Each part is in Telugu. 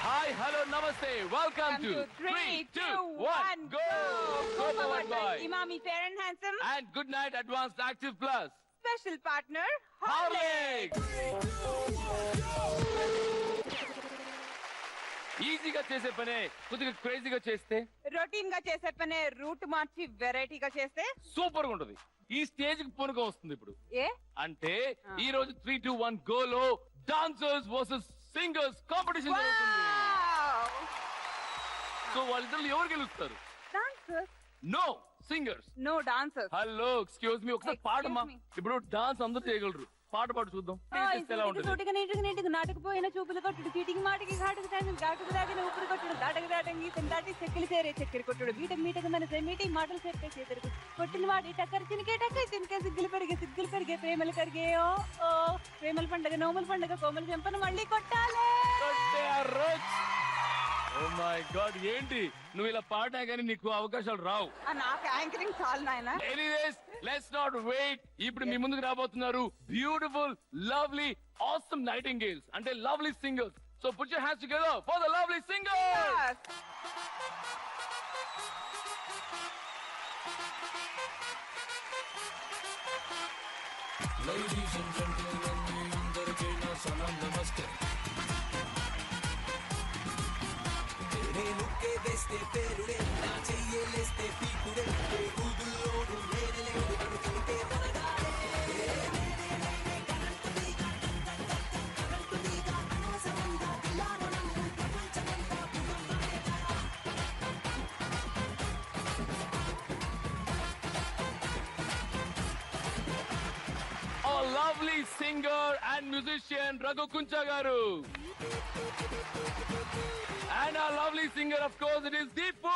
Hi, hello, namaste. Welcome to 3, 2, 1, go! Go boy. Imami Fair and Handsome. And good night, Advanced Active Plus. Special partner, Horlicks. ఈజీగా చేసే పనే కొద్దిగా క్రేజీగా చేస్తే, రొటీన్ గా చేసే పనే రూట్ మార్చి వెరైటీగా చేస్తే సూపర్ గా ఉంటది. ఈ స్టేజ్ కి పూనుగా వస్తుంది ఇప్పుడు. ఏ అంటే ఈ రోజు 3, 2, 1 గో లో డాన్సర్స్ వర్సెస్ సింగర్స్ కాంపిటీషన్ జరుగుతుంది. సో వాళ్ళిద్దరు ఎవరు గెలుస్తారు? Dancers. No singers. No dancers. Hello excuse me, ఒకసారి పాడమా. ఇప్పుడు డాన్స్ అందరూ చేయగలరు, పాట పాడు చూద్దాం. ఎలా ఉంటుంది? నాటకపోయిన చూపులు కొట్టుడు, చీటికి మాటికి ఘాటుకు ఘాటుకు దాగిన ఊపిరి కొట్టుడు, దాటకు దాటంగి దాటి చెక్కలు చేరే చక్కెర కొట్టుడు, మీటకు మీటకు మన మీటి మాటలు చెప్పే చేతరు కొట్టిన వాడి టక్కర్ చినికే టక్కర్ చినికే సిగ్గులు పెరిగే ప్రేమలు కరిగే ఓ ఓ ప్రేమల పండుగ నోముల పండుగ కోమలు చెంపను మళ్ళీ కొట్టాలి. ఓ మై గాడ్, ఏంటి నువ్వు ఇలా పాడినా కానీ నీకు అవకాశాలు రావు. నాకు యాంకరింగ్ చాలు నాయన. Anyways let's not wait. ఇప్పుడు మీ ముందుకు రాబోతున్నారు బ్యూటిఫుల్, లవ్లీ, ఆసమ్ నైటింగేల్స్, అంటే lovely singers. So put your hands together for the lovely singers. Ladies and gentlemen, మీ అందరికీ నా సలాం నమస్తే. నేనుకే వేస్తే పేరుడే, నా చెయ్యలేస్తే పీకుడే, ఊదుల్లోడు నేనలేడు అనుకుంటే మనగాడే. A lovely singer and musician Raghu Kuncha garu. And our lovely singer, of course, it is Deepu.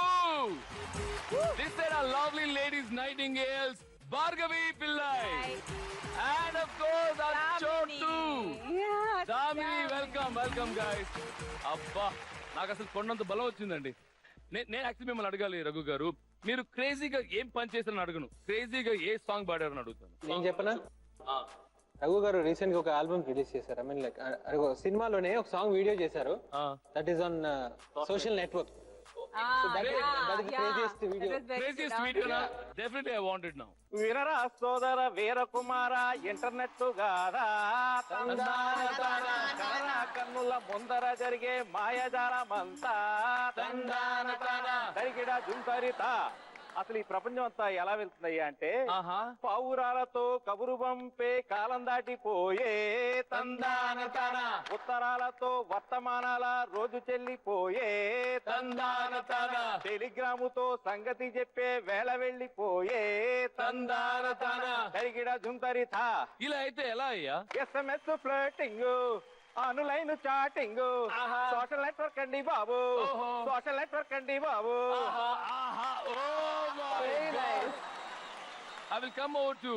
This is our lovely ladies nightingales, Bhargavi Pillai. And of course, our Chotu. Damini, welcome guys. Abba, నాకు అసలు కొండంత బలం వచ్చిందండి. నేను యాక్చువల్లీ మిమ్మల్ని అడగాలి రఘు గారు, మీరు క్రేజీగా ఏం పని చేస్తారని అడగను, క్రేజీగా ఏ సాంగ్ పాడారని అడుగుతాను. నేను చెప్పనా? రఘు గారు రీసెంట్ గా ఒక ఆల్బమ్ రిలీజ్ చేశారు. ఐ మీన్ లైక్ సినిమాలోనే ఒక సాంగ్ వీడియో చేశారు. That is on social network. వీరరా సోదర వీర కుమార ఇంటర్నెట్ గారా కన్నుల ముందర జరిగే మాయజాలమంతా తరిగిడ జుంకరిత. అసలు ఈ ప్రపంచం అంతా ఎలా వెళ్తున్నాయి అంటే పావురాలతో కబురు పంపే కాలం దాటిపోయే ఉత్తరాలతో వర్తమానాల రోజు చెల్లిపోయే టెలిగ్రాముతో సంగతి చెప్పే వేళ వెళ్లిపోయే తరిగిడ జుంతరిత. ఇలా అయితే ఎలా అయ్యా? SMS flirting, online chatting, social network అండి బాబు, సోషల్ నెట్వర్క్ అండి బాబు. I will come over to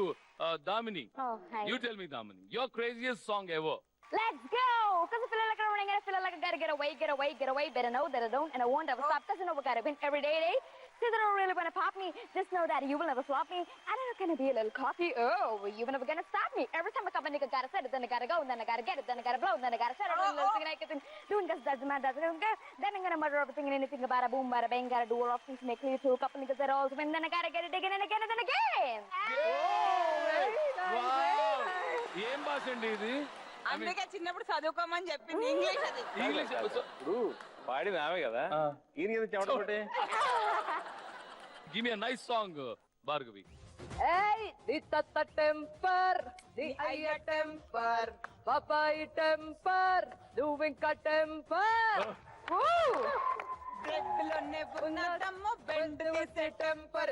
Damini. Oh, hi. You tell me, Damini, your craziest song ever. Let's go! Cause I feel like I'm running and I feel like I gotta get away. Better know that I don't and I won't ever stop. Cause I know I gotta win every day. Say they don't really wanna pop me. Just know that you will never flop me. I don't know, can I be a little cocky? Oh, you were never gonna stop me. Every time I come a nigga gotta set it, then I gotta go, and then I gotta get it, then I gotta blow, and then I gotta shut it, and then I get it. Doing this doesn't matter, then I'm gonna murder everything and anything about a boom, bada bang, gotta do all things to make clear to a couple niggas that all win, then I gotta get it again and again and then again. ఏం భాష అండి ఇది? అందుకే చిన్నప్పుడు చదువుకోమని చెప్పింది ఇంగ్లీష్. అది ఇంగ్లీష్. ఇప్పుడు పాడింది ఆమె కదా, ఈయన చెమటపడే. Give me a nice song, Bhargavi. Hey, the tata temper, the ayya temper, papai temper, the vinka temper. Woo! బ్రెడ్లోనే ఉన్నదమ్మ బెండ్ వేసే Temper.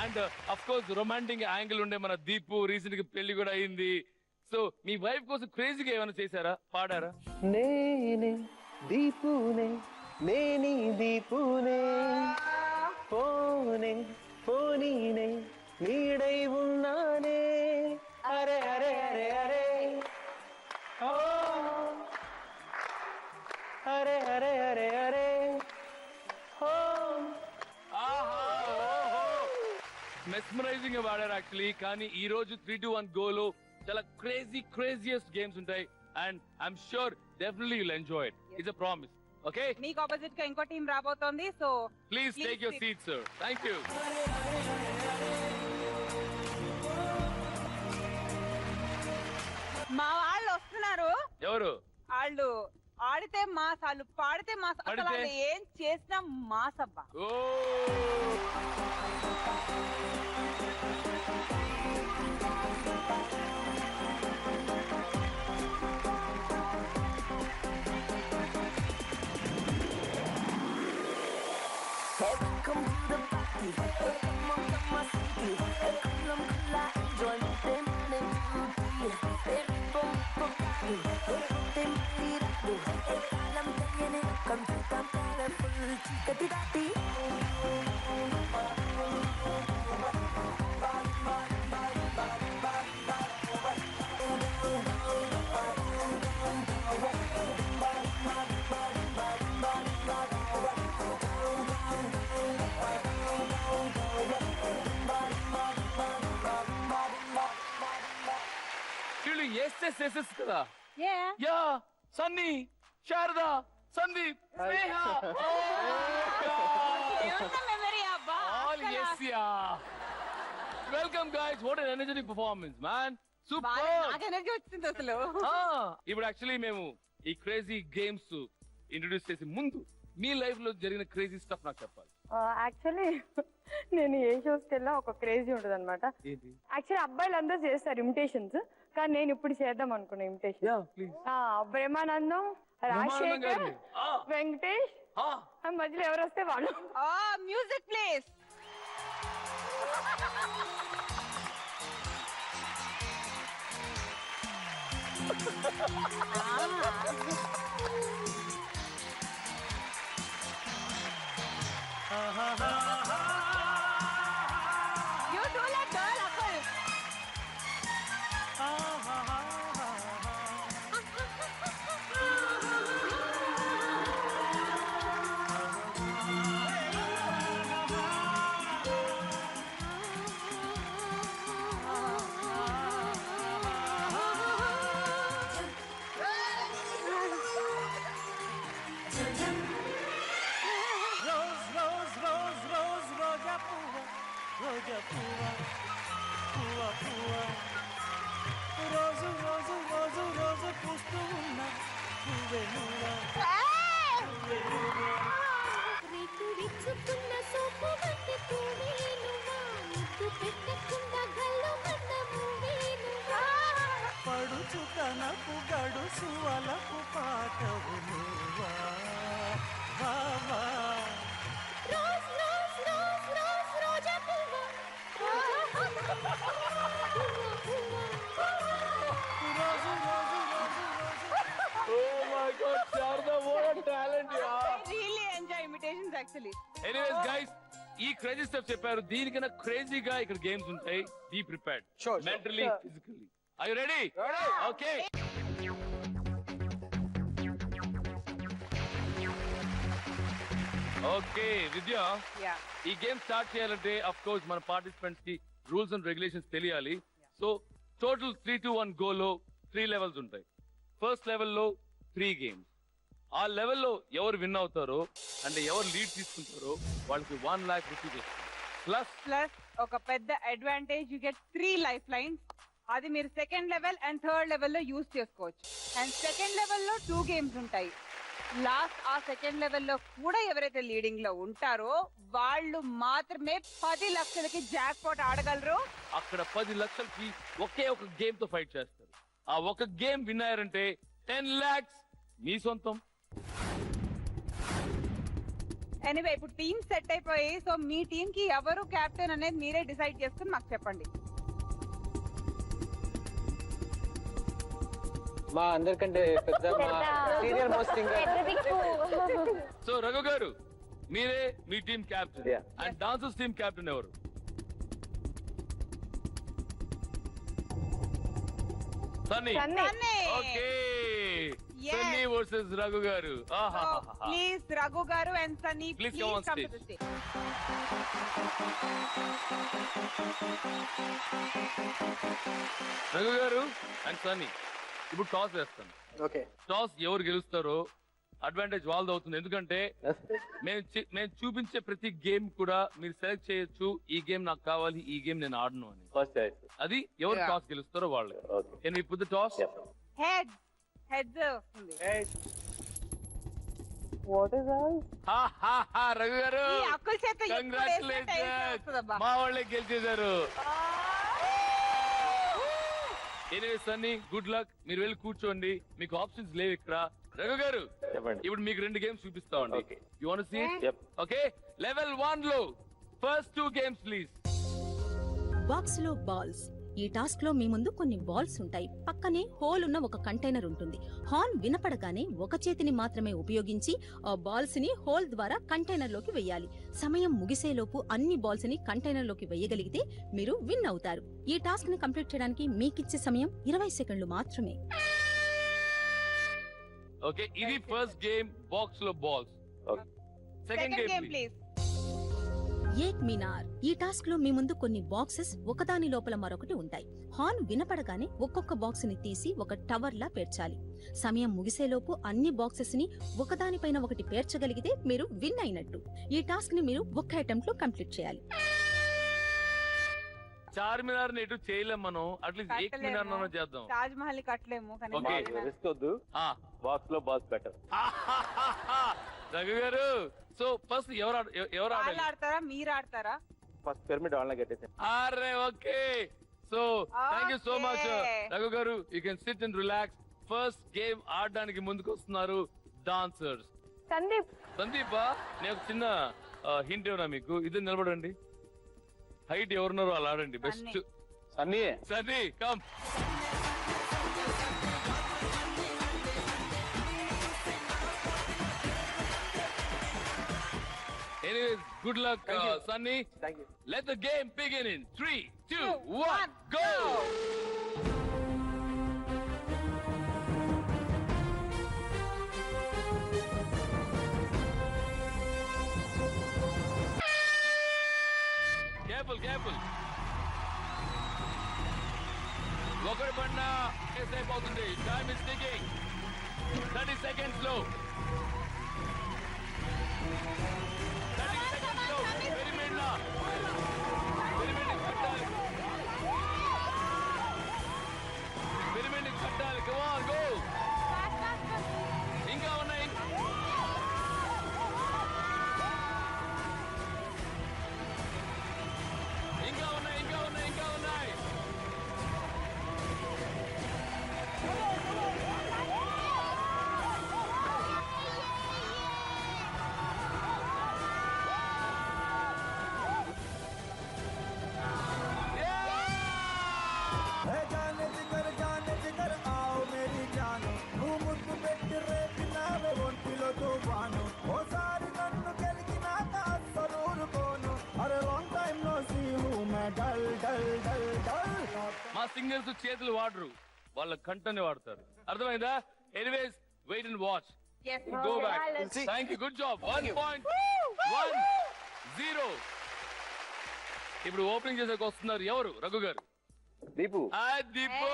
And of course romantic angle ఉండే మన దీపు రీసెంట్ గా పెళ్లి కూడా అయింది. సో మీ వైఫ్ కోసం క్రేజీగా ఏమైనా చేశారా, పాడారా? నేనే దీపునే నేని దీపునే పోనే పోనీనే నీడై ఉన్నానే అరే అరే అరే అరే ఓ అరే అరే అరే అరే ఓ మెస్మరైజింగ్ గా పాడారు యాక్చువల్లీ. కానీ ఈ రోజు 3-2-1 గోలో చాలా క్రేజియస్ట్ గేమ్స్ ఉంటాయి. And I'm sure definitely you'll enjoy it. It's a promise. Okay, మీకు ఆపోజిట్ గా ఇంకో టీం రాబోతోంది. So please take your seat sir. Thank you. మా వాళ్ళు వస్తున్నారు. ఎవరు? వాళ్ళు ఆడితే మాస్, వాళ్ళు పాడితే మాస్, అసలు పాడితే? వాళ్ళు ఏం చేసినా మాస్ అబ్బా. ఓ Come to the party, come on, come on, city. Come enjoy them, వీళ్ళు ఎస్ఎస్ కదా. ఏ యా, సన్నీ, శారద, సందీప్, స్నేహ. ఏమన్నా మెమరీ అబ్బా. All yes, yeah. Welcome guys. What an energetic performance, man. Super. నాకు ఎనర్జీ వచ్చింది అసలు. ఇప్పుడు యాక్చువల్లీ మేము ఈ క్రేజీ గేమ్స్ ఇంట్రొడ్యూస్ చేసే ముందు మీ లైఫ్ లో జరిగిన క్రేజీ స్టఫ్ నాకు చెప్పాలి. యాక్చువల్లీ నేను ఏ షోస్కి వెళ్ళా ఒక క్రేజీ ఉంటుంది అనమాట. యాక్చువల్లీ అబ్బాయిలు అందరూ చేస్తారు ఇమిటేషన్స్, కానీ నేను ఇప్పుడు చేద్దాం అనుకున్నా ఇమిటేషన్. బ్రహ్మానందం, రాజశేఖర్, వెంకటేష్, మధ్యలో ఎవరు వస్తే వాళ్ళు. Music please. You do like girl, Akul. రోజు రోజు రోజు రోజు పూస్తూ ఉన్న పువ్వే నువ్వా. రేకు విచ్చుకున్న సోపు వంటి పువ్వే నువ్వా, ముద్దు పెట్టకుండా గల్లు మన్న పువ్వే నువ్వా. పడుచు కనపు గడుసు అలపు పాటవు నువ్వా. బావా రోజ్ రోజ్ రోజ్ రోజ్ రోజా పువ్వా, రోజు రోజు రోజు Oh my God, Sharda, what a talent you are. I really enjoy imitations actually. Anyways guys, ఈ క్రేజీ స్టఫ్ చెప్పారు. దీనికన్నా క్రేజీగా ఇక్కడ గేమ్స్ ఉంటాయి. Be prepared, mentally, physically. Are you ready? Okay. Okay Vidya, Yeah. ఈ గేమ్ స్టార్ట్ చేయాలంటే అఫ్ కోర్స్ మన పార్టిసిపెంట్స్ కి రూల్స్ అండ్ రెగ్యులేషన్స్ తెలియాలి. సో టోటల్ 3-2-1 గోలో 3 లెవెల్స్ ఉంటాయి. ఫస్ట్ లెవెల్లో 3 గేమ్స్. ఆ లెవెల్లో ఎవరు విన్ అవుతారో అంటే ఎవరు లీడ్ తీసుకుంటారో వాళ్ళకి 1 lakh రూపీస్ వస్తుంది. Plus ఒక పెద్ద advantage, you get 3 life lines. అది మీరు second level and third level లో యూజ్ చేసుకోవచ్చు. అండ్ సెకండ్ లెవెల్ లో 2 గేమ్స్ ఉంటాయి. లాస్ట్ ఆ సెకండ్ లెవెల్లో కూడా ఎవరైతే లీడింగ్ లో ఉంటారో వాళ్ళు మాత్రమే 10 లక్షలకి జాక్ పాట్ ఆడగలరు. అక్కడ 10 లక్షలకి ఒకే ఒక గేమ్ తో ఫైట్ చేస్తారు. ఆ ఒక గేమ్ విన్ అయ్యారంటే 10 lakhs మీ సొంతం. ఎనీవే ఇప్పుడు టీమ్ సెట్ అయిపోయి, సో మీ టీమ్ కి ఎవరు కెప్టెన్ అనేది మీరే డిసైడ్ చేసుకుని మాకు చెప్పండి. మా అందరికంటే పెద్ద senior most singer. So Raghu garu మీరే మీ team captain. And dancers team captain ఎవరు? Sunny. Okay, Sunny versus Raghu garu. Please Raghu garu and Sunny Please come on stage. Raghu garu and Sunny, ఇప్పుడు టాస్ వేస్తాను. ఓకే, టాస్ ఎవరు గెలుస్తారో అడ్వాంటేజ్ వాళ్ళది అవుతుంది. ఎందుకంటే మేము చూపించే ప్రతి గేమ్ కూడా మీరు సెలెక్ట్ చేయొచ్చు, ఈ గేమ్ నాకు కావాలి, ఈ గేమ్ నేను ఆడను అని. ఫస్ట్ అది ఎవరు టాస్ గెలుస్తారో వాళ్ళు. Can we put the toss? Head head వస్తుంది. రఘు గారు ఈ అక్కుల చేత ఎప్పుడు కంగ్రాచులేషన్స్, వస్తుందబ్బా. మా వాళ్ళే గెలిచేశారు. Anyway Sunny, good luck. మీరు వెళ్ళి కూర్చోండి, మీకు ఆప్షన్స్ లేవు ఇక్కడ. రఘు గారు ఇప్పుడు మీకు 2 గేమ్స్ చూపిస్తామండి. You want to see? Okay, level 1 లో ఫస్ట్ 2 గేమ్స్ ప్లీజ్. బాక్స్ లో బాల్స్. ఈ టాస్క్ లో మీ ముందు కొన్ని బాల్స్ ఉంటాయి. పక్కనే హోల్ ఉన్న ఒక కంటైనర్ ఉంటుంది. హార్న్ వినపడగానే ఒక చేతిని మాత్రమే ఉపయోగించి ఆ బాల్స్ ని హోల్ ద్వారా కంటైనర్ లోకి వెయ్యాలి. సమయం ముగిసేలోపు అన్ని బాల్స్ ని కంటైనర్ లోకి వెయ్యగలిగితే మీరు విన్ అవుతారు. ఈ టాస్క్ ని కంప్లీట్ చేయడానికి మీకిచ్చే సమయం 20 సెకండ్లు మాత్రమే. ఓకే, ఇది ఫస్ట్ గేమ్, బాక్స్ లో balls. Second game please. Ek Minar. ఈ టాస్క్ లో మీ ముందు కొన్ని బాక్సెస్ ఒకదాని లోపల మరొకటి ఉంటాయి. హార్న్ వినపడగానే ఒక్కొక్క బాక్స్ ని తీసి ఒక టవర్ లా పేర్చాలి. సమయం ముగిసేలోపు అన్ని బాక్సెస్ ని ఒకదానిపైన ఒకటి పేర్చగలిగితే మీరు విన్ అయినట్టు. ఈ టాస్క్ ని మీరు ఒక్క అటెంప్ట్ లో కంప్లీట్ చేయాలి. చార్మినార్ ని ఎటు చేయలేం మనం, అట్లీస్ట్ ఏక్ మినార్ నో చేద్దాం. తాజ్ మహల్ కట్టలేము కానీ ఓకే, రిస్క్ వద్దు, బాక్స్ లో బాల్స్ బెటర్. రఘు గారు, సో ఫస్ట్ ఎవరు వాళ్ళు ఆడతారా మీరు ఆడతారా? ఫస్ట్ పిరమిడ్ వాళ్ళని కట్టేసి. అరే okay, so thank you so much Raghu garu. You can sit and relax. First game ఆడడానికి ముందుకు వస్తున్నారు డాన్సర్స్. సందీప్, నేను చిన్న హింట్ ఏమన్నా మీకు, ఇద్దరు నిలబడండి. హైట్ ఎవరున్నారో అలా ఆడండి. Best Sunny come. Anyways, good luck, Sunny. Thank you. Let the game begin in 3, 2, 1, go! Careful. ఒకటి పడినా కేసు అయిపోతుంది. Time is ticking. 30 seconds లో. 30 seconds లో. Pyramid లా. Pyramid ని కట్టాలి. Pyramid ని కట్టాలి. Come on, go. ఇంకా ఉన్నాయి. మా సింగర్స్ చేతులు వాడరు, వాళ్ళ కంటనే వాడతారు. అర్థమైందా? Anyways, wait and watch. Go back. Thank you, good job. 1.10. ఇప్పుడు ఓపెనింగ్ చేసేకి వస్తున్నారు ఎవరు? Raghu garu. Deepu. Deepu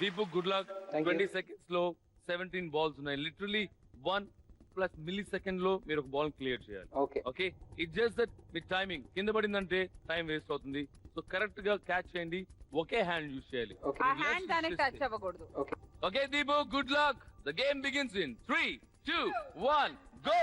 Deepu, good luck. 20 seconds లో 17 balls ఉన్నాయి. లిటరలీ 1 ప్లస్ మిల్లీ సెకండ్ లో మీరు ఒక బాల్ క్లియర్ చేయాలి. Okay okay, it just that me timing కింద పడిందంటే టైం వేస్ట్ అవుతుంది. సో కరెక్ట్ గా క్యాచ్ చేయండి, ఒకే హ్యాండ్ యూజ్ చేయాలి. ఆ హ్యాండ్ దానికి టచ్ అవ్వకూడదు. Okay Deepu, good luck. The game begins in 3, 2, 1 go.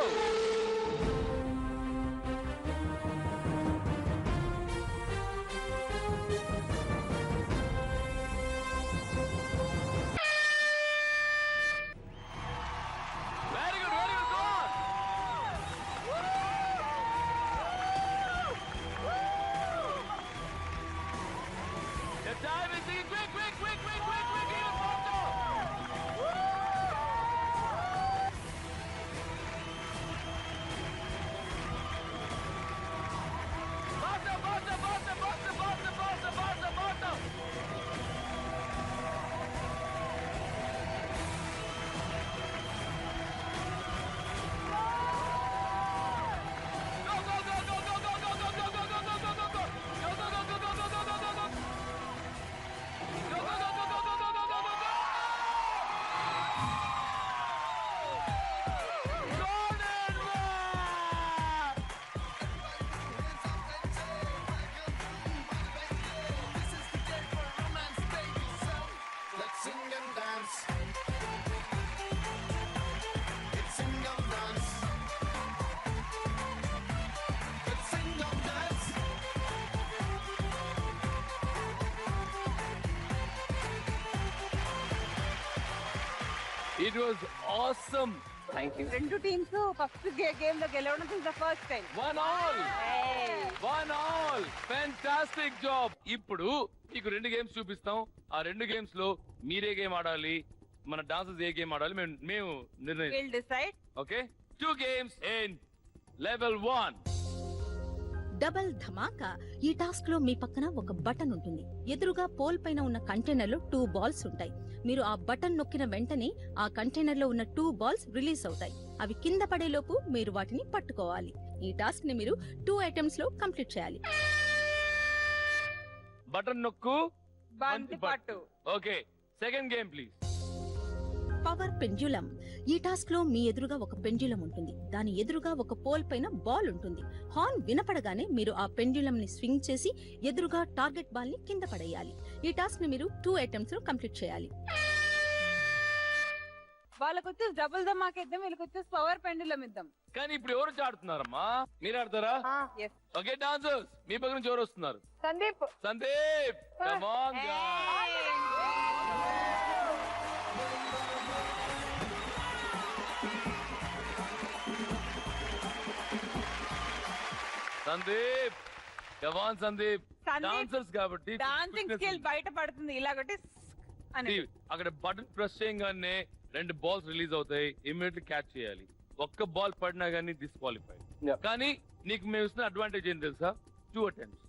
It was awesome. Thank you. రెండు టీమ్స్ ఫస్ట్ గేమ్ లో గెలవడం is the first time. 1-all. Fantastic job. ఇప్పుడు మీకు 2 గేమ్స్ చూపిస్తాం. ఆ 2 గేమ్స్ లో మీరే గేమ్ ఆడాలి, మన డాన్సర్స్ ఏ గేమ్ ఆడాలి మేము నిర్ణయిస్తాం. Will decide. Okay, 2 games in level 1. Double ధమాకా. ఈ టాస్క్ లో మీ పక్కన ఒక బటన్ ఉంటుంది. ఎదురుగా పోల్ పైన ఉన్న కంటైనర్ లో 2 బాల్స్ ఉంటాయి. మీరు ఆ బటన్ నొక్కిన వెంటనే ఆ కంటైనర్ లో ఉన్న 2 బాల్స్ రిలీజ్ అవుతాయి. అవి కింద పడేలోపు మీరు వాటిని పట్టుకోవాలి. ఈ టాస్క్ ని మీరు 2 అటెంప్ట్స్ లో కంప్లీట్ చేయాలి. బటన్ నొక్కు, బంతి పట్టు. Okay, second game please. Power pendulum. ఈ టాస్క్ లో మీ ఎదురుగా ఒక పెండ్యులం ఉంటుంది. దాని ఎదురుగా ఒక పోల్ పైన బాల్ ఉంటుంది. హార్న్ వినపడగానే మీరు ఆ పెండ్యులం ని స్వింగ్ చేసి ఎదురుగా టార్గెట్ బాల్ ని కింద పడేయాలి. ఈ టాస్క్ ని మీరు 2 అటెంప్ట్స్ లో కంప్లీట్ చేయాలి. వాళ్ళకి వచ్చేసి డబుల్ ధమాకా ఇద్దాం, వీళ్ళకి వచ్చేసి పవర్ పెండులం ఇద్దాం. కానీ ఇప్పుడు ఎవరు ఆడుతున్నారమ్మా? మీరు ఆడతారా? ఓకే డాన్సర్స్, మీ పక్క నుంచి ఎవరు వస్తున్నారు? Sandeep. Come on Sandeep, come on Sandeep. Dancers కాబట్టి డాన్సింగ్ స్కిల్ బయట పడుతుంది. ఇలాగొట్టి అక్కడ బటన్ ప్రెస్ చేయగానే 2 బాల్స్ రిలీజ్ అవుతాయి. ఇమ్మీడియట్లీ క్యాచ్ చేయాలి. ఒక్క బాల్ పడినా గానీ డిస్క్వాలిఫై. కానీ నీకు మేము ఇస్తున్న అడ్వాంటేజ్ ఏం తెలుసా? 2 attempts.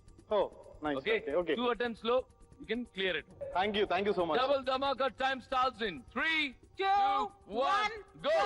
Okay. 2 attempts లో you can clear it. Thank you so much. Double dhamaka time starts in 3, 2, 1 go.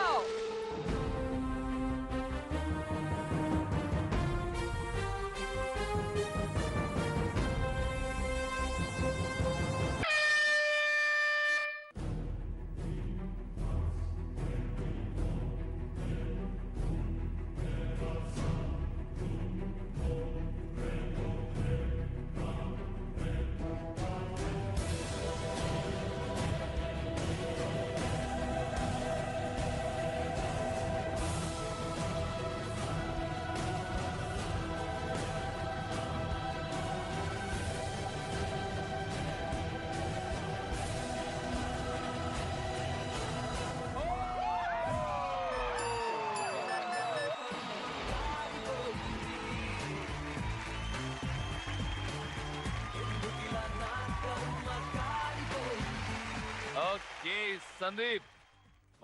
Okay, Sandeep,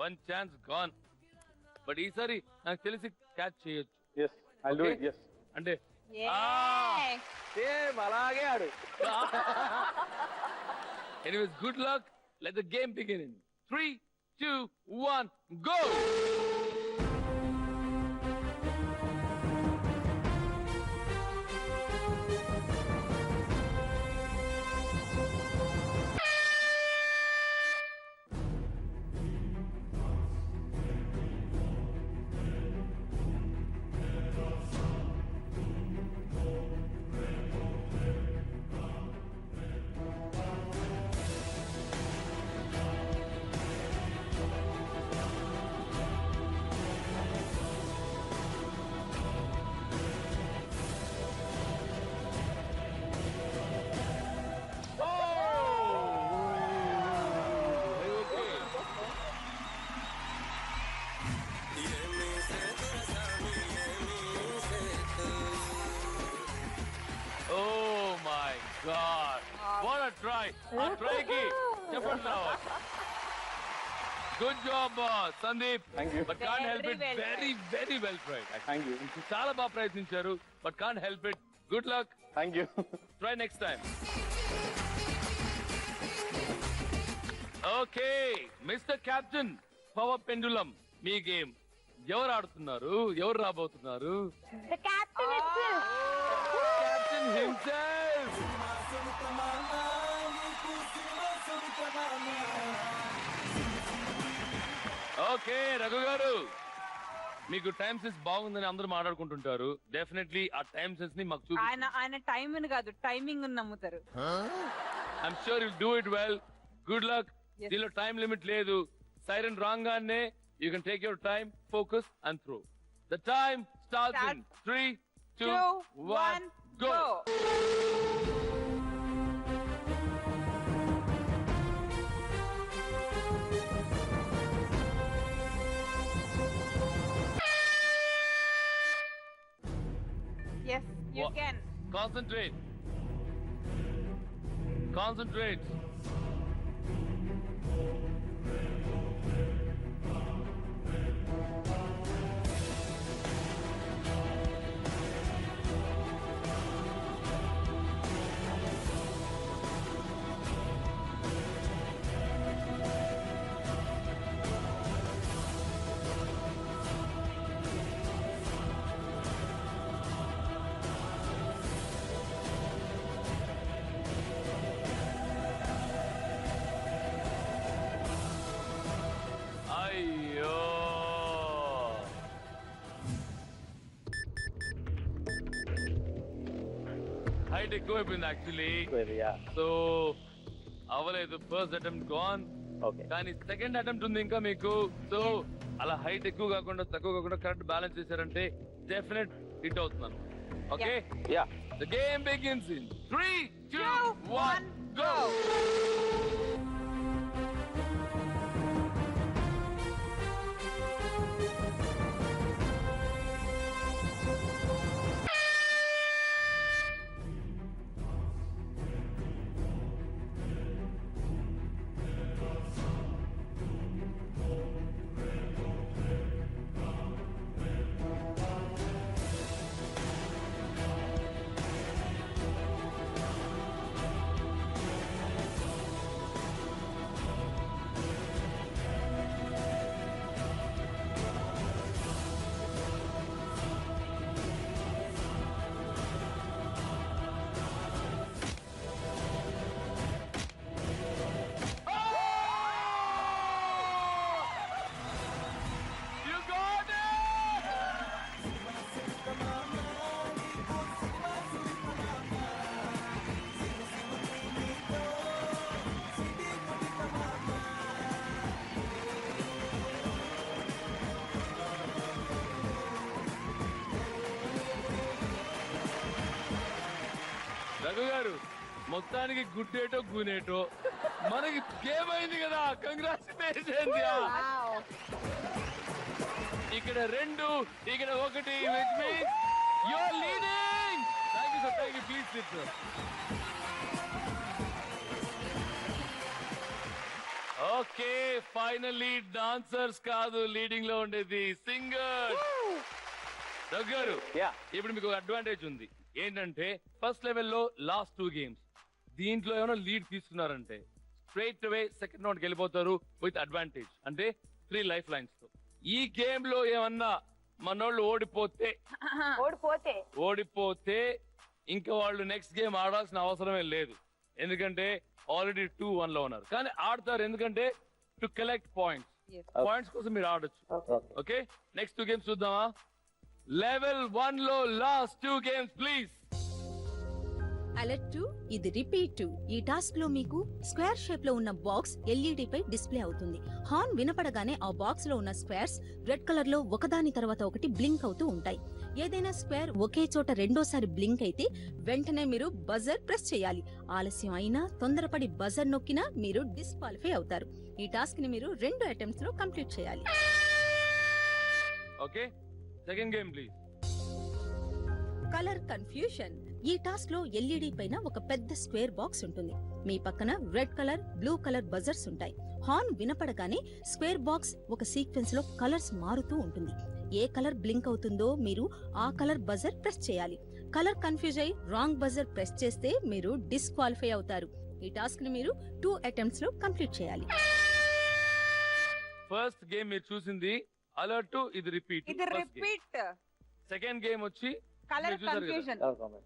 one chance gone. But ఈసారి నాకు తెలిసి క్యాచ్ చేయొచ్చు. Yes, I'll do it. Yes. అంటే సేమ్ అలాగే ఆడు. Anyways, good luck. Let the game begin in 3, 2, 1 go. God. What a try. A try ki. Chappan Rawat. Good job, Sandeep. Thank you. But can't help it. Very well Very, very well tried. Thank you చాలా బాగా ప్రయత్నించారు. But can't help it. Good luck. Thank you. Try next time. Okay, Mr. Captain, Power Pendulum, me game. ఎవరు ఆడుతున్నారు? ఎవరు రాబోతున్నారు? The captain itself. Captain himself. Okay Raghu గారు, మీకు టైమ్ సెన్స్ బాగుందని అందరూ మాట్లాడుకుంటుంటారు. డెఫినెట్లీ ఆ టైమ్ సెన్స్ ని మాకు చూపి. ఆయన టైం అని కాదు, టైమింగ్ నమ్ముతారు. I'm sure you do it well. Good luck. దీనిలో టైం లిమిట్ లేదు. సైరన్ రాగానే you can take your time, focus and throw. The time starts in 3, 2, 1 go. Yes, you can. Concentrate. Concentrate. అయ్యో, హైట్ ఎక్కువైపోయింది యాక్చువల్లీ. సో అవ్వలేదు. First attempt gone. ఓకే, కానీ సెకండ్ అటెంప్ట్ ఉంది ఇంకా మీకు. సో అలా హైట్ ఎక్కువ కాకుండా తక్కువ కాకుండా కరెక్ట్ బ్యాలెన్స్ చేశారంటే డెఫినెట్ హిట్ అవుతున్నాను. Okay, yeah. The game begins in 3, 2, 1 go. Raghu గారు, మొత్తానికి గుడ్డేటో గునేటో మనకి గేమ్ అయింది కదా. కంగ్రాచులేషన్స్. ఇక్కడ 2, ఇక్కడ 1, which means you're leading. Thank you sir, thank you. Please sit sir. Okay, finally dancers కాదు లీడింగ్ లో ఉండేది, సింగర్స్. రఘు గారు, ఇప్పుడు మీకు అడ్వాంటేజ్ ఉంది. ఏంటంటే ఫస్ట్ లెవెల్లో లాస్ట్ 2 గేమ్స్ దీంట్లో ఏమైనా లీడ్ తీసుకున్నారంటే స్ట్రైట్ అవే సెకండ్ రౌండ్కి వెళ్ళిపోతారు విత్ అడ్వాంటేజ్, అంటే 3 లైఫ్ లైన్స్ తో. ఈ గేమ్ లో ఏమన్నా మనోళ్ళు ఓడిపోతే ఇంకా వాళ్ళు నెక్స్ట్ గేమ్ ఆడాల్సిన అవసరమే లేదు. ఎందుకంటే ఆల్రెడీ 2-1 లో ఉన్నారు. కానీ ఆడతారు ఎందుకంటే టు కలెక్ట్ పాయింట్స్. పాయింట్స్ కోసం మీరు ఆడొచ్చు. ఓకే, నెక్స్ట్ 2 గేమ్స్ చూద్దామా? లెవెల్ 1 లో లాస్ట్ 2 గేమ్స్ ప్లీజ్. అలర్ట్ 2, ఇది రిపీట్ 2. ఈ టాస్క్ లో మీకు స్క్వేర్ షేప్ లో ఉన్న బాక్స్ ఎల్ఈడి పై డిస్ప్లే అవుతుంది. హార్న్ వినపడగానే ఆ బాక్స్ లో ఉన్న స్క్వేర్స్ రెడ్ కలర్ లో ఒకదాని తర్వాత ఒకటి బ్లింక్ అవుతూ ఉంటాయి. ఏదైనా స్క్వేర్ ఒకే చోట రెండోసారి బ్లింక్ అయితే వెంటనే మీరు బజర్ ప్రెస్ చేయాలి. ఆలస్యం అయినా తొందరపడి బజర్ నొక్కినా మీరు డిస్క్వాలిఫై అవుతారు. ఈ టాస్క్ ని మీరు 2 అటెంప్ట్స్ లో కంప్లీట్ చేయాలి. Okay, second game please. Colour confusion. ఈ టాస్క్ లో ఎల్ఈడి పైన ఒక పెద్ద స్క్వేర్ బాక్స్ ఉంటుంది. మీ పక్కన red colour, blue colour buzzers ఉంటాయి. హార్న్ వినపడగానే స్క్వేర్ బాక్స్ ఒక సీక్వెన్స్ లో కలర్స్ మారుతూ ఉంటుంది. ఏ కలర్ బ్లింక్ అవుతుందో మీరు ఆ కలర్ బజర్ ప్రెస్ చేయాలి. కలర్ కన్ఫ్యూజ్ అయి రాంగ్ బజర్ ప్రెస్ చేస్తే మీరు డిస్క్వాలిఫై అవుతారు. ఈ టాస్క్ ని మీరు 2 అటెంప్ట్స్ లో కంప్లీట్ చేయాలి. ఫస్ట్ గేమ్ మీరు చూసింది అలర్ట్ టు, ఇది రిపీట్. ఇది రిపీట్. సెకండ్ గేమ్ వచ్చి colour confusion.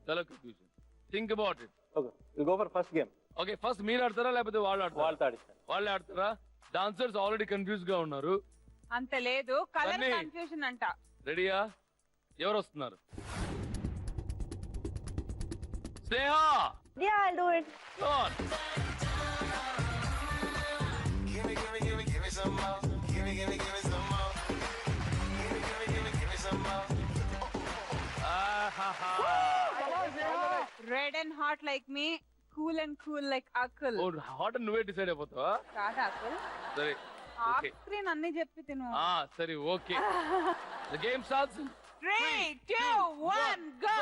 Colour confusion. Think about it. Okay, will go for first game. Okay, first మీరు ఆడతారా లేకపోతే వాళ్ళు ఆడతారా? వాళ్ళే ఆడతారా? డాన్సర్స్ ఆల్రెడీ కన్ఫ్యూజ్ గా ఉన్నారు. అంత లేదు, కలర్ కన్ఫ్యూజన్ అంట. రెడీయా? ఎవరు వస్తున్నారు? స్నేహ. Yeah, I'll do it. Go on. Give me some more. Give me some more. Give me some more. Red and hot like me, cool and cool like Akul. ఓ హాట్ నువ్వే డిసైడ్ అయిపోతావా? కాదా Akul? సరే, ఆఫ్ స్క్రీన్ అన్ని చెప్పి తిను. సరే, okay. The game starts in 3, 2, 1, go.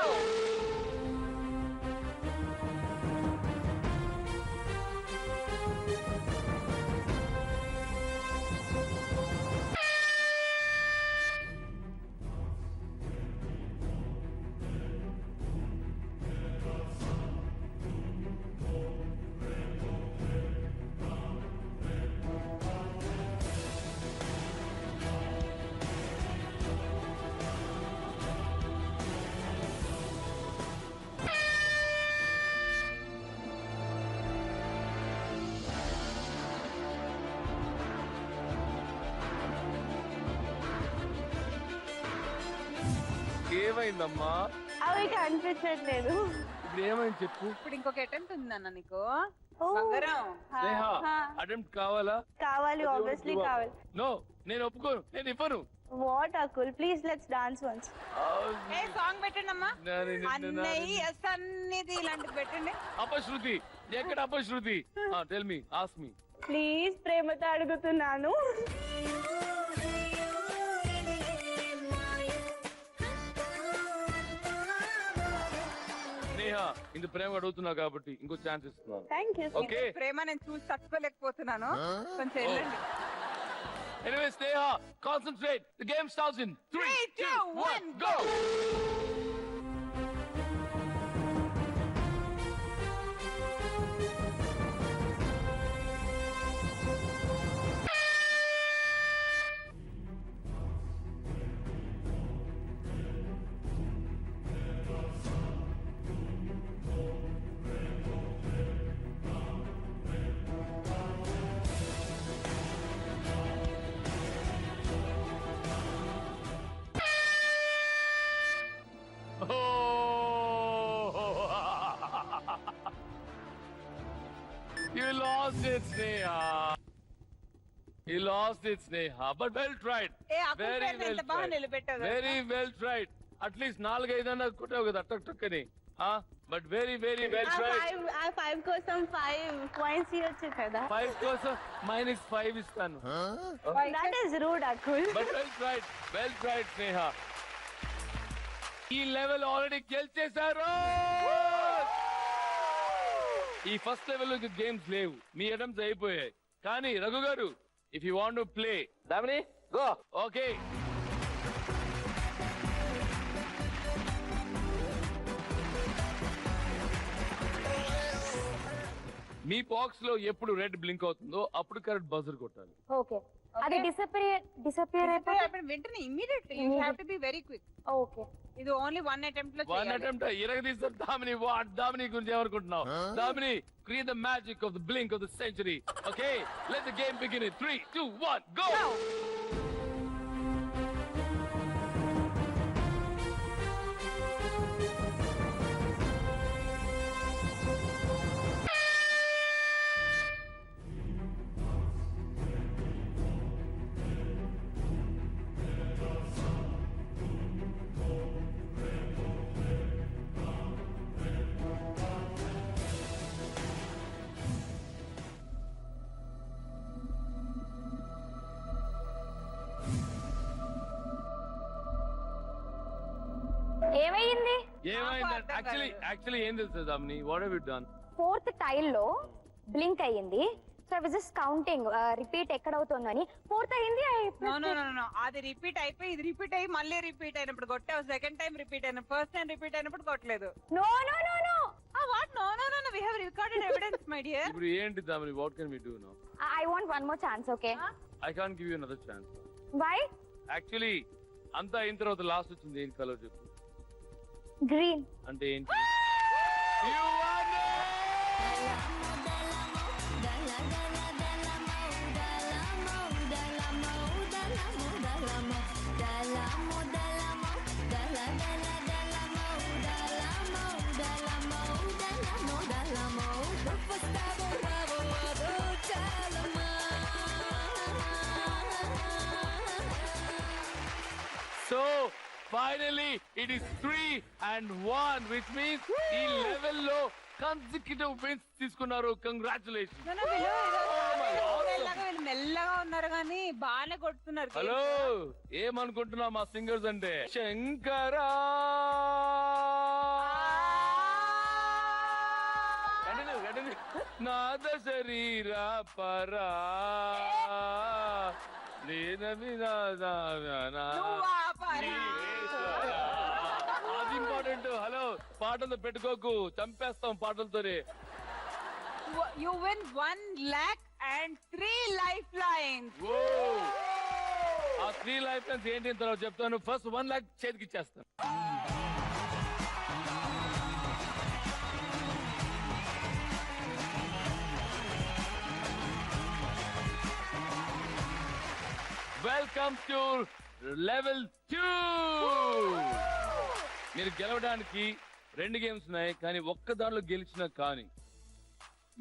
ఏమైందమ్మా? అవి కనిపించట్లేదు. ఇప్పుడు ఏమైంది చెప్పు. ఇప్పుడు ఇంకొక అటెంప్ట్ ఉందన్న నీకు. బంగారం. స్నేహ, అటెంప్ట్ కావాలా? కావాలి, ఆబ్వియస్లీ కావాలి. నో, నేను ఒప్పుకోను, నేను ఇవ్వను. What Akul, please let's dance once. ఏ సాంగ్ పెట్టండి అమ్మా. అన్నయ్య సన్నిధి ఇలాంటిది పెట్టండి. అపశృతి, ఎక్కడ అపశృతి? Tell me, ask me. Please, ప్రేమతో అడుగుతున్నాను. స్నేహ, ఇంత ప్రేమ అడుగుతున్నా కాబట్టి ఇంకో ఛాన్స్ ఇస్తున్నాను. Thank you. ఓకే. ప్రేమ నేను చూసి తట్టుకోలేకపోతున్నాను, కొంచెం వెళ్ళండి. Anyway, Sneha, concentrate. The game starts in 3, 2, 1, go! You lost it, Sneha. You lost it, Sneha. But well tried. Very well tried. Very well tried. At least 4-5 అన్న కొట్టావు కదా టక్ టక్ అని. But very well tried. 5 కోసం 5 పాయింట్స్ ఇవ్వచ్చు కదా. 5 కోసం -5 ఇస్తాను. That is rude, Akul. But well tried, Sneha. ఈ లెవెల్ ఆల్రెడీ గెలిచేశారు. ఈ ఫస్ట్ లెవెల్ గేమ్స్ లేవు, మీ అటెంప్ట్స్ అయిపోయాయి. కానీ రఘు గారు, if you want to play, Damini go. Okay. Me box లో ఎప్పుడు రెడ్ బ్లింక్ అవుతుందో అప్పుడు కరెక్ట్ బజర్ కొట్టాలి. ఓకే. అది డిసపియర్ అయిపోయి వెంటనే immediately you have to be very quick. Okay. ఇది ఓన్లీ 1 అటెంప్ట్ లో చేయాలి. 1 అటెంప్ట్ ఇరగదీస్తారు. దామిని గురించి ఏమనుకుంటున్నావు? Damini, create the magic of the blink of the century. Okay, let the game begin in 3, 2, 1, go! ఏమైందంటే యాక్చువల్లీ ఏం తెలుసు Damini what have you done 4th tile లో బ్లింక్ అయ్యింది. So I was just counting repeat ఎక్కడ అవుతుందని. 4th అయింది. నో అది రిపీట్ అయిపోయి ఇది రిపీట్ అయ్యి మళ్ళీ రిపీట్ అయినప్పుడు కొట్టావు. సెకండ్ టైం రిపీట్ అయిన ఫస్ట్ టైం రిపీట్ అయినప్పుడు కొట్టలేదు. No no no no what no we have recorded evidence my dear. ఇప్పుడు ఏంటి దామ్ని what can we do now? I want one more chance. Okay I can't give you another chance. Why? Actually అంతా అయిన తర్వాత లాస్ట్ వచ్చింది ఏం కలర్ చెప్పు. గ్రీన్. అంటే ఏంటి? You want So finally it is 3-1 which means ఈ లెవెల్ లో consecutive wins తీసుకున్నారు. కంగ్రాచులేషన్స్. మెల్లగా ఉన్నారు కానీ బాగానే కొడుతున్నారు. హలో ఏమనుకుంటున్నా మా సింగర్స్ అంటే శంకరా నాద శరీర పరా అది ఇంపార్టెంట్. హలో పాటలు పెట్టుకోకు చంపేస్తాం పాటలతోనే. You win 1 lakh and 3 lifelines. ఆ 3 lifelines ఏంటి తర్వాత చెప్తాను. ఫస్ట్ 1 lakh చేతికి ఇచ్చేస్తాను. Welcome to level 2. మీరు గెలవడానికి 2 గేమ్స్ ఉన్నాయి కానీ ఒక్క దానిలో గెలిచినా కానీ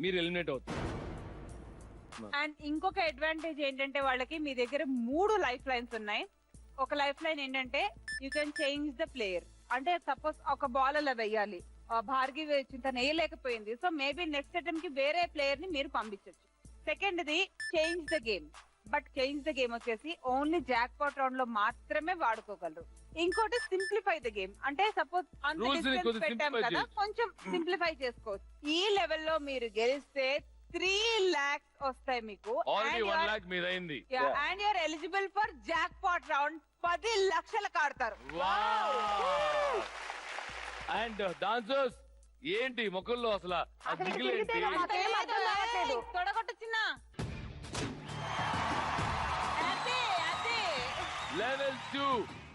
మీరు ఎలిమినేట్ అవుతారు. అండ్ ఇంకొక అడ్వాంటేజ్ ఏంటంటే వాళ్ళకి మీ దగ్గర 3 లైఫ్ లైన్స్ ఉన్నాయి. ఒక లైఫ్ లైన్ ఏంటంటే you can change the player. అంటే సపోజ్ ఒక బాల్ అలా వెయ్యాలి, భార్గవి తను వేయలేకపోయింది, సో మేబీ నెక్స్ట్ అటెంప్ట్ కి వేరే ప్లేయర్ ని మీరు పంపించవచ్చు. Second the change the game. But change the game వచ్చేసి ఓన్లీ జాక్ పాట్ రౌండ్ లో మాత్రమే వాడుకోగలరు. ఇంకోటి సింప్లిఫై ద గేమ్. అంటే సపోజ్ అంత డిస్టెన్స్ పెట్టాం కదా, కొంచెం సింప్లిఫై చేసుకోవచ్చు. ఈ లెవెల్లో మీరు గెలిస్తే 3 lakhs వస్తాయి మీకు. ఆల్రెడీ 1 lakh మీద అయింది. And you're eligible for jackpot round. 10 లక్షలకు ఆడతారు. అండ్ డాన్సర్స్ ఏంటి ముఖంలో అసలు తొడగొట్టొచ్చినా లెవెల్ 2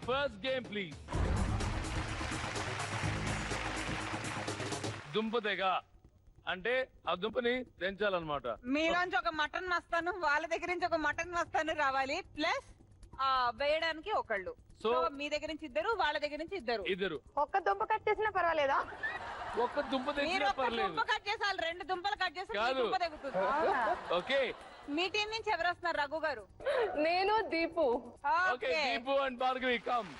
ఫస్ట్ గేమ్ ప్లీజ్. దుంపదేగా అంటే ఆ దుంపని తెంచాలన్నమాట. మీలోంచి ఒక మటన్ వస్తాను, వాళ్ళ దగ్గర నుంచి ఒక మటన్ వస్తాను రావాలి. ప్లస్ వేయడానికి ఒకళ్ళు. సో మీ దగ్గర నుంచి 2, వాళ్ళ దగ్గర నుంచి 2. ఒక్క దుంప కట్ చేసినా పర్వాలేదా? ఒక్క దుంప తెచ్చినా పర్లేదు. దుంప కట్ చేసాలి, 2 దుంపలు కట్ చేసి దుంప తెగుతుంది. ఓకే మీ టీం నుంచి ఎవరు వస్తున్నారు? రఘు గారు. నేను Deepu. Okay Deepu and Bhargavi come.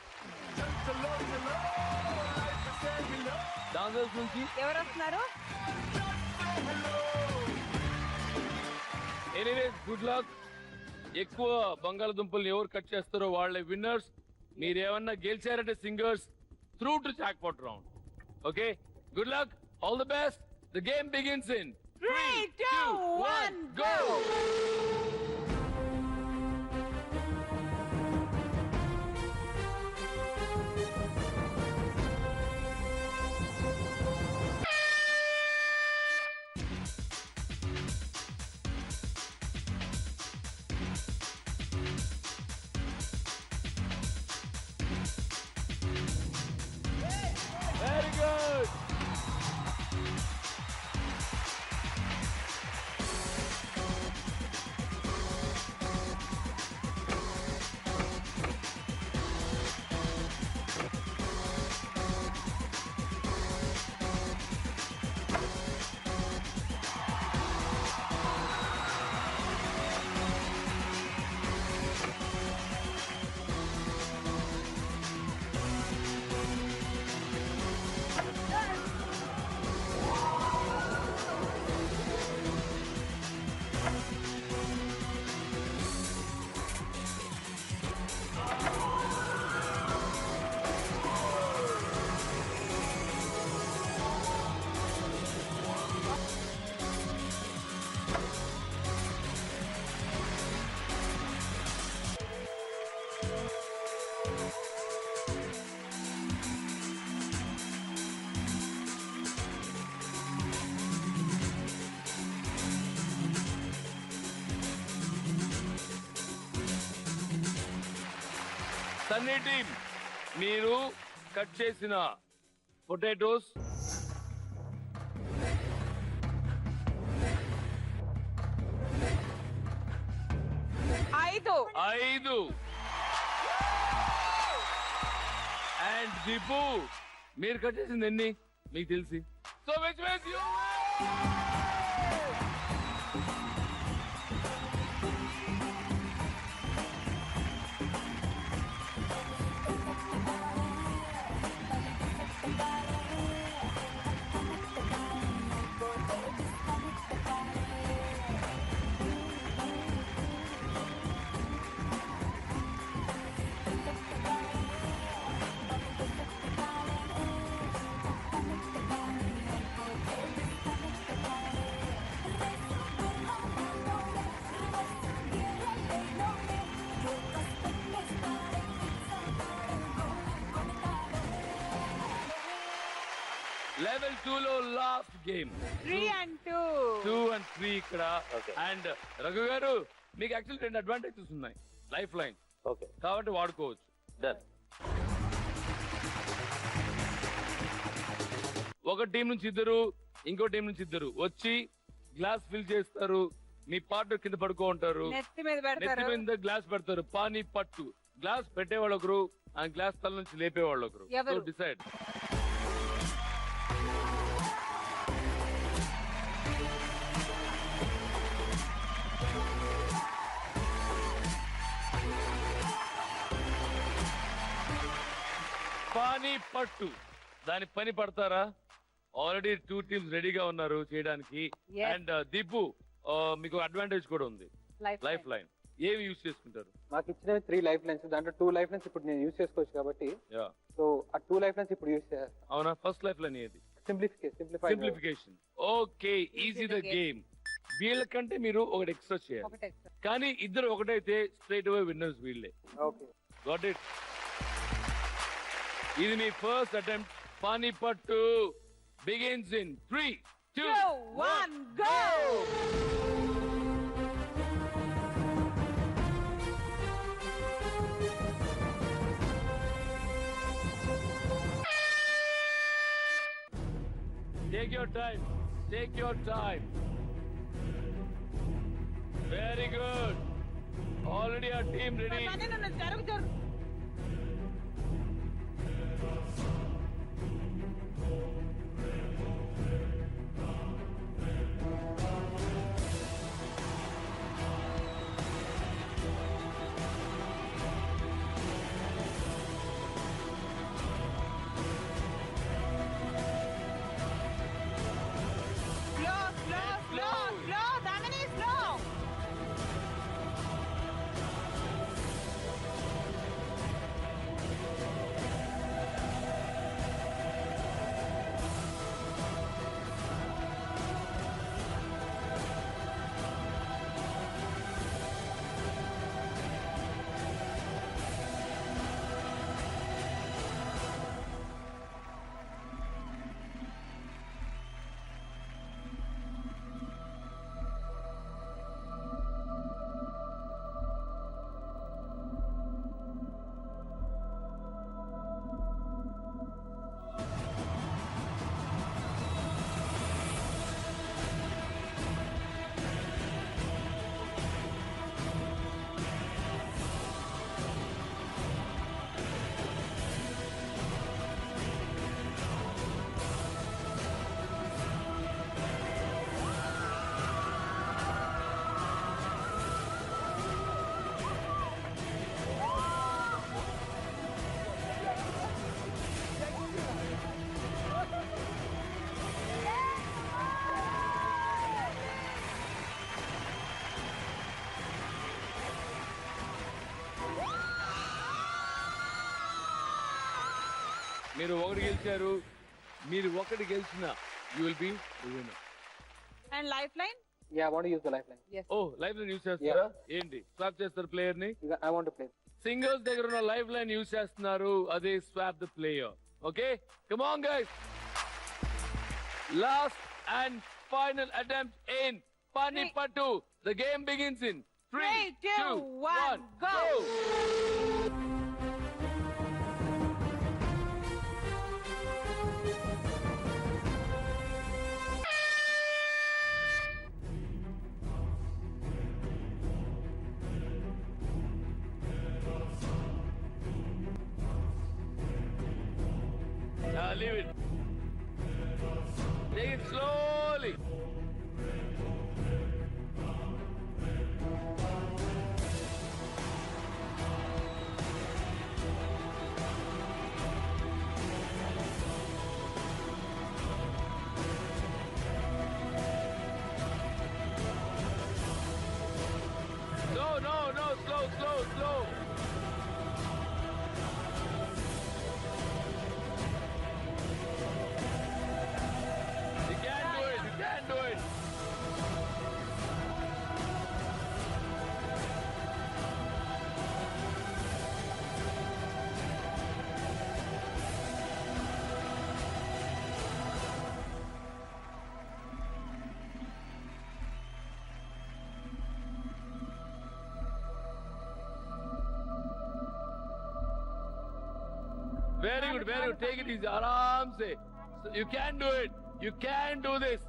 Dancers నుంచి ఎవరు వస్తున్నారు? Anyways good luck. ఎక్కువ బంగాళదుంపల్ని ఎవరు కట్ చేస్తారో వాళ్ళే విన్నర్స్. మీరేమన్నా గెలిచారంటే singers through to jackpot round. Okay good luck, all the best. The game begins in 3, 2, 1 go. Very good. Sunny team మీరు కట్ చేసిన పొటాటోస్ 5 అండ్ దీపు మీరు కట్ చేసింది ఎన్ని మీకు తెలిసి so which means you level 2 లో లాస్ట్ గేమ్ 3 and 2 2 and 3 ఇక్కడ అండ్ రఘు గారు మీకు యాక్చువల్లీ 2 అడ్వాంటేజెస్ ఉన్నాయి లైఫ్ లైన్ ఓకే కాబట్టి వాడుకోవచ్చు డన్ ఒక టీం నుంచి ఇద్దరు ఇంకో టీం నుంచి ఇద్దరు వచ్చి గ్లాస్ ఫిల్ చేస్తారు మీ పార్ట్నర్ కింద పడుకో ఉంటారు నెత్తి మీద గ్లాస్ పెడతారు పానీ పట్టు గ్లాస్ పెట్టేవాళ్ళు ఒకరు ఆ గ్లాస్ తల నుంచి లేపేవాళ్ళు ఒకరు సో డిసైడ్ పానీ పట్టు దాని పని పడతారా ఆల్రెడీ 2 టీమ్స్ రెడీగా ఉన్నారు చేయడానికి అండ్ దీపు మీకు అడ్వాంటేజ్ కూడా ఉంది లైఫ్ లైన్ ఏమి యూజ్ చేసుకుంటారు మాకు ఇచ్చినవి 3 లైఫ్ లైన్స్ దాంట్లో 2 లైఫ్ లైన్స్ ఇప్పుడు నేను యూజ్ చేసుకోవచ్చు కాబట్టి సో ఆ 2 లైఫ్ లైన్స్ ఇప్పుడు యూజ్ చేయాలి అవునా ఫస్ట్ లైఫ్ లైన్ ఏది simplification okay easy the game వీళ్ళకంటే మీరు ఒకటి ఎక్స్ట్రా చేయాలి కానీ ఇద్దరు ఒకటైతే స్ట్రైట్ అవే విన్నర్స్ వీళ్ళే ఓకే గాట్ ఇట్ ఇది మీ ఫస్ట్ అటెంప్ట్ పానీపట్టు begins in 3, 2, 1, go! Take your time. Take your time. Very good. Already our team ready. మీరు ఒకటి గెలిచారు మీరు ఒకటి గెలిచిన you will be winner and lifeline yeah I want to use the lifeline oh lifeline use చేస్తారా ఏంటి స్వాప్ చేస్తారు ప్లేయర్ ని I want to play singles దగ్గర ఉన్న లైఫ్ లైన్ యూస్ చేస్తున్నారు అదే swap the player okay come on guys last and final attempt in పానీపట్టు the game begins in 3, 2, 1 go leave it. Take it slowly. No, slow. You can do it. Very good. Take it easy. Aram se. You can do it. You can do this.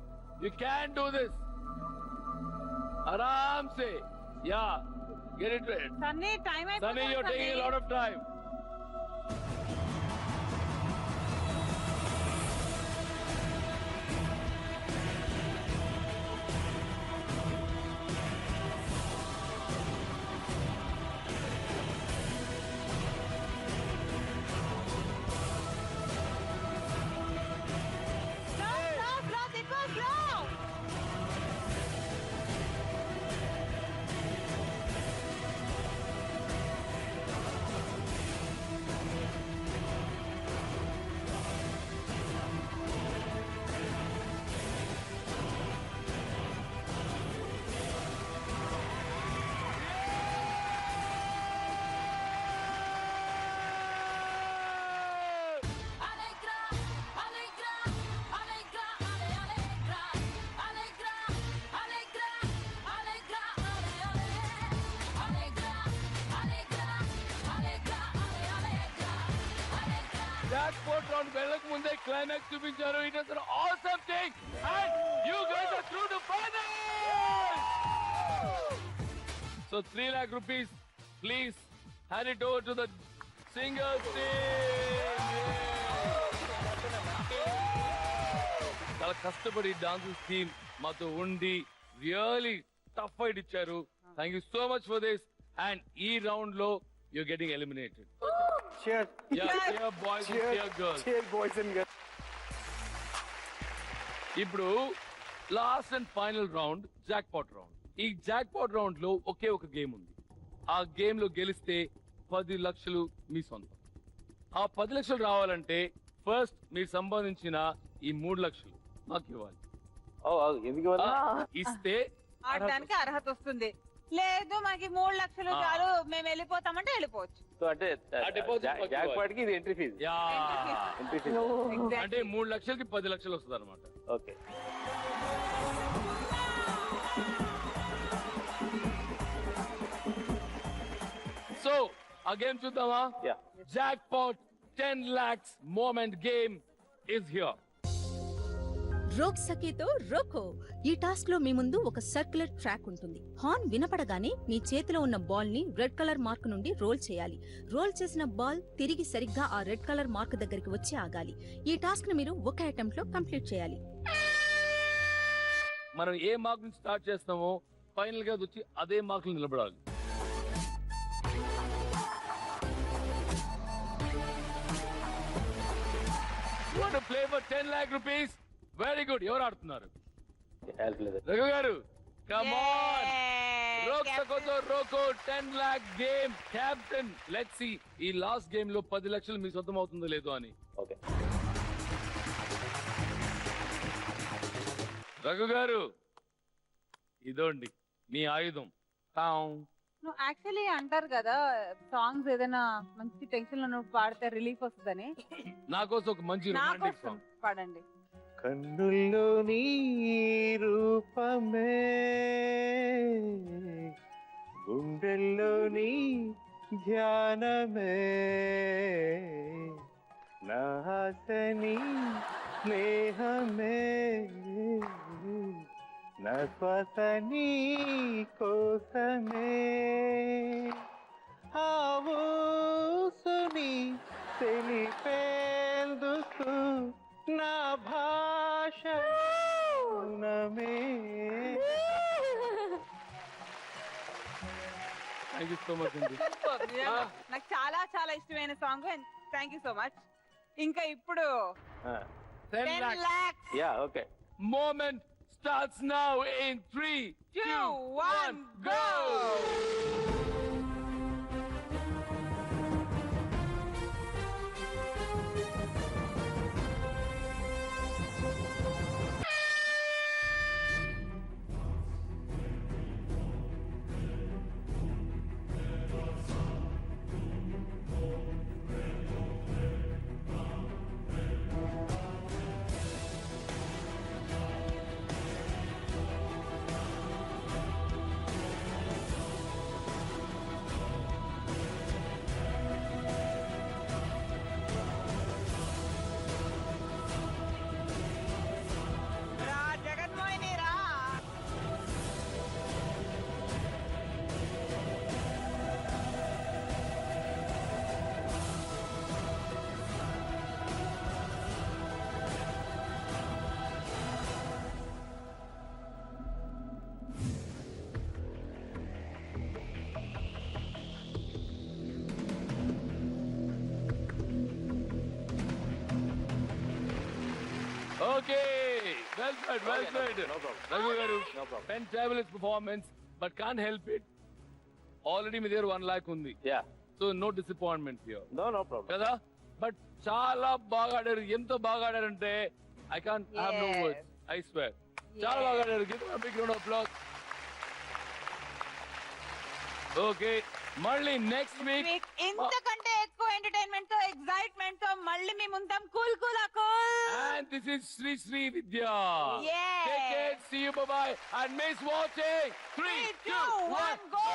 Aram se. Yeah. Get it right. Sunny, time అయిపోతుంది. Sunny, you're taking a lot of time. Slow, Deepu, slow. Jackpot round వెళ్ళక ముందే క్లైమాక్స్ చూపించారు. It is an awesome thing and you guys are through to final. So 3 lakh rupees, please hand it over to the singers team. చాలా కష్టపడి డాన్సర్స్ టీమ్ మాతో ఉండి రియలీ టఫ్ ఫైట్ ఇచ్చారు. Thank you so much for this. And ఈ రౌండ్ లో you're getting eliminated. Cheers. Yeah, cheer boys and cheer girls. Cheer boys and girls. ఇప్పుడు last and final round jackpot round. ఈ జాక్పాట్ రౌండ్ లో ఒకే ఒక గేమ్ ఉంది. ఆ గేమ్ లో గెలిస్తే 10 లక్షలు మీ సొంతం. ఆ 10 లక్షలు రావాలంటే ఫస్ట్ మీరు సంపాదించిన ఈ 3 లక్షలు మాకు ఇవ్వాలి. ఎందుకు ఇస్తే ఆడడానికి అర్హత వస్తుంది. లేదు మనకి 3 లక్షలు చాలు మేము వెళ్ళిపోతామంటే వెళ్ళిపోవచ్చు. అంటే జాక్పాట్ కి ఇది ఎంట్రీ ఫీజు. ఎంట్రీ ఫీజు అంటే 3 లక్షలకి 10 లక్షలు వస్తుంది అనమాట. ఓకే. సో ఆ గేమ్ చూద్దామా? Jackpot 10 lakhs moment game is here. రోక్ సఖీతో రోకో. ఈ టాస్క్ లో మీ ముందు ఒక సర్క్యులర్ ట్రాక్ ఉంటుంది. హార్న్ వినపడగానే మీ చేతిలో ఉన్న బాల్ ని రెడ్ కలర్ మార్క్ నుండి రోల్ చేయాలి. రోల్ చేసిన బాల్ తిరిగి సరిగ్గా ఆ రెడ్ కలర్ మార్క్ దగ్గరికి వచ్చి ఆగాలి. ఈ టాస్క్ ని మీరు ఒక అటెంప్ట్ లో కంప్లీట్ చేయాలి. మనం ఏ మార్క్ నుంచి స్టార్ట్ చేస్తామో ఫైనల్ గా వచ్చి అదే మార్క్ లో నిలబడాలి. You want to play for 10 lakh rupees? Very good. ఎవరు ఆడుతున్నారు? Raghu garu, come on. రోక్ సకోతో రోకో 10 lakh game captain. Let's see ఈ లాస్ట్ గేమ్ లో 10 లక్షలు మీ సొంతం అవుతుందో లేదో అని. ఓకే. రఘు గారు, ఇదోండి మీ ఆయుధం. యాక్చువల్లీ అంటారు కదా సాంగ్స్ ఏదైనా మంచి టెన్షన్ లో పాడితే రిలీఫ్ వస్తుందని. నా కోసం ఒక మంచి రొమాంటిక్ సాంగ్ పాడండి. కన్నుల్లో నీ రూపమే, గుండెల్లో నీ ధ్యానమే, నా ఆశని స్నేహమే, నా శ్వాసని కోసమే, ఆ ఊసుని తెలిపేందుకు నా భాష థ్యాంక్ యూ సో మచ్ అండి. నాకు చాలా చాలా ఇష్టమైన song. Thank you so much. ఇంకా ఇప్పుడు 10 lakhs. Yeah okay. Moment starts now in 3, 2, 1, go! రా జగన్మోహిని రా. Okay, well said, well said. No problem. Raghu garu, No problem. fantabulous performance, but can't help it. Already మీ దగ్గర 1 lakh ఉంది. Yeah So no disappointment here. No problem. కదా? But చాలా బాగా ఆడారు. ఎంత బాగా ఆడారంటే I can't have no Yes. words. I swear. చాలా బాగా ఆడారు. Give them a big round of applause. Okay, మళ్ళీ నెక్స్ట్ వీక్ ఇంతకంటే ఎక్కువ ఎంటర్టైన్మెంట్ తో ఎక్సైట్మెంట్ తో మళ్ళీ మేము ఉంటాం. Cool cool cool. and this is Sri Vidya. Yes. Take care. See you. Bye bye. And miss watching. 3, 2, 1, go.